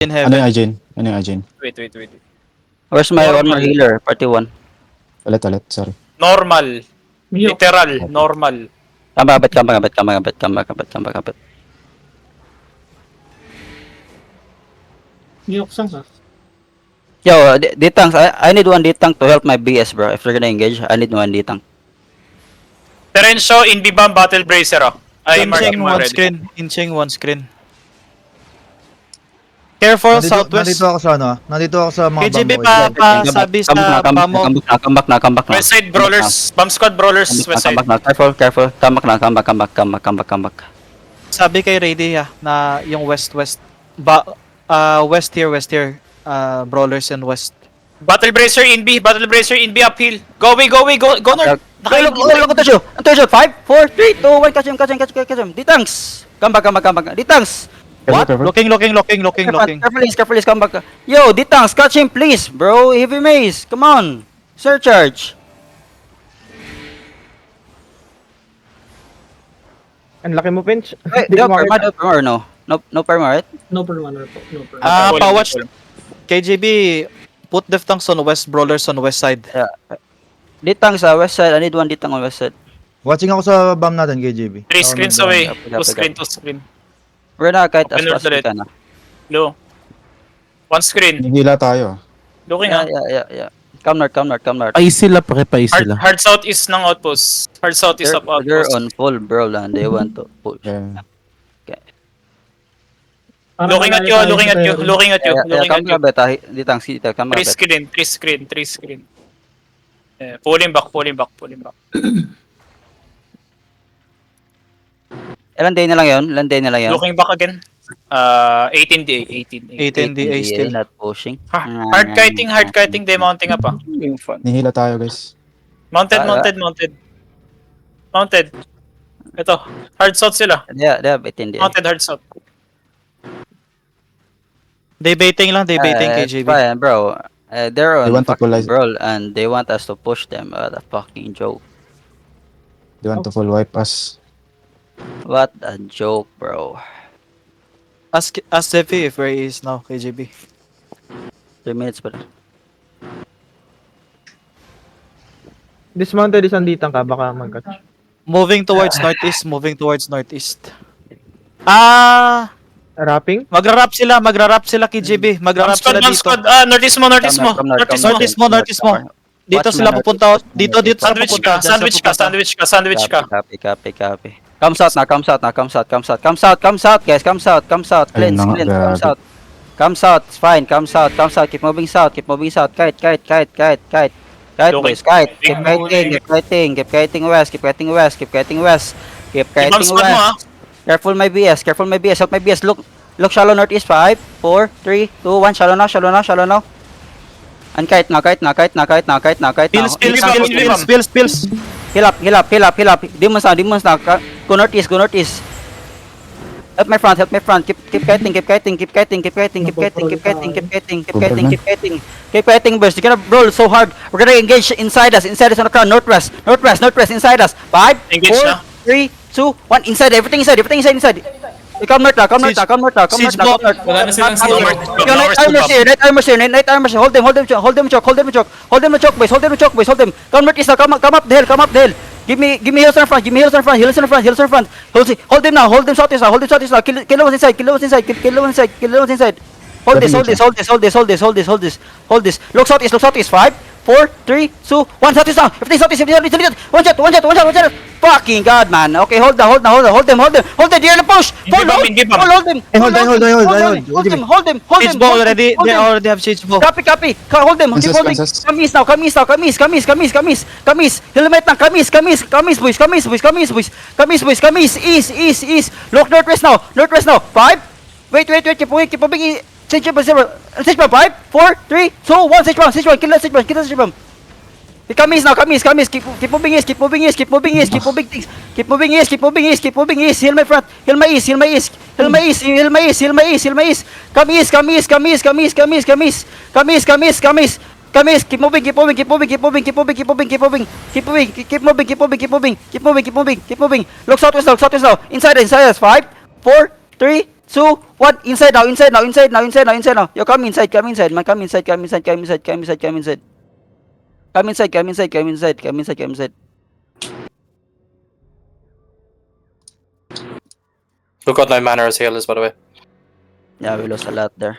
In Ano heaven. yung Ajin? Ano yung Ajin? Wait. Where's my one Normal. more healer? Party 1. Ulit, sorry. Normal. Literal. Normal. Come back. Niyoksan ka. Yo, D-Tanks, I need one D-Tank to help my BS, bro. If they're gonna engage, I need one D-Tank. Terencio, in Bibam, Battle Bracer, oh. Ay, Mark, Inching mo one ready. screen. Inching one screen. Careful, southwest. Nandito ako sa ano, nandito ako sa mga KGB bangko. pa sabi sa pamo. Come back na. West side brawlers. Bomb squad brawlers, west side. Come back na. Careful. Come back. Sabi kay Rady na yung west. West here. Brawlers and west. Battle Bracer in B uphill. Go away, go north. Look at the show. 5, 4, 3, 2, 1. Catch him. D-Tanks. Come back. D-Tanks. What? Careful. Looking. Careful, come back. Yo, D-Tanks, catch him, please, bro. Heavy maze. Come on. Surcharge. Ang laki mo, Pinch. Wait, do perma or no? No perma, right? No permanent po. No permanent. Pa-watch. KGB, put Deftanks on west, brawlers on west side. D-Tanks sa west side. I need one D-Tank on west side. Watching ako sa BAM natin, KJB. 3 screens away. Copy. 2 screen. We're na kahit Open as ulit. ka na. Low. 1 screen. Hihila tayo. Looking, ah. Yeah. Come north. Pais sila, paki-pais sila. Hard south is ng outpost. Hard south is up They're outpost. on full, bro, and they want to push. Yeah. Parang Looking at malayo tayo sa looking at you. Come na beta. D-Tanks, come na 3 beta. screen. Pulling back. Ilan day na lang yun? Looking back again. 18 day. 18 DA still. Not pushing. Hard kiting, they mounting up, ah. Nihila tayo, guys. Mounted. Ito, hard south sila. Yeah, 18 day. Mounted hard south. They baiting KGB. Fine, bro. They're They on want to fucking polarize- brawl and they want us to push them. What a fucking joke. They want to full wipe us. What a joke, bro. Ask Zefi if where he is now, KGB. 3 minutes pa. Dismounted isang ditang ka, baka mag-catch. Moving towards northeast. Rapping? Magra-rap sila KGB. Magra-rap sila Bomb dito. squad, northeast mo. Northeast mo. Dito sila pupunta. Dito sila pupunta. Sandwich ka. Copy. Come south, guys. Come south. Ayun Cleanse. na nga, Come grabe. south. Come south. It's fine. Come south. Keep moving south. Kite. Kite, Okay. boys. Kite. Keep kiting west. Bomb squad mo, ah. Careful my BS. Help my BS. Look shallow northeast. 5, 4, 3, 2, 1. Shallow now. And kite now. Spills. Heal up. Demons now. Go northeast. Help my front. Keep kiting, boys. You're gonna roll so hard. We're gonna engage inside us on the crown. Northwest, inside us. 5, Engage 4, na. 3, 2, 1. Inside. Everything inside. You come north now. Siege block. Wala na silang Yo, siege. Night armors here. Hold them choke, boys. Hold them. Come northeast now. Come up the hill. Give me heals in front. Hold them now. Hold them southeast now. Kill the ones inside. Hold this. Look southeast. 5, 4, 3, 2, 1. Southeast now. Everything southeast. One shot. Fucking god, man. Okay, hold them. Dear, push. Hold them. Hold them. Siege ball already. They already have siege ball. Copy. Hold them. Keep holding. Kansas. Come east. Helmet now. Come east, boys. East. Look northwest now. 5. Wait. Keep moving. Stage 5, 4, 3, 2, 1. Stage 1. Kill the stage bomb. Come east. Keep moving east. Keep moving east. Heal my front. Heal my east. Come east. Keep moving. Look southwest now. Inside us. 5, 4, 3, 2, 1. Inside now, inside now, inside now, inside now, inside now. You come inside, man. Come inside. Come inside. Come inside. Come inside. Come inside. Come inside. Come inside. Come inside. Come inside. Come inside. Who got my mana as healers, by the way? Yeah, we lost a lot there.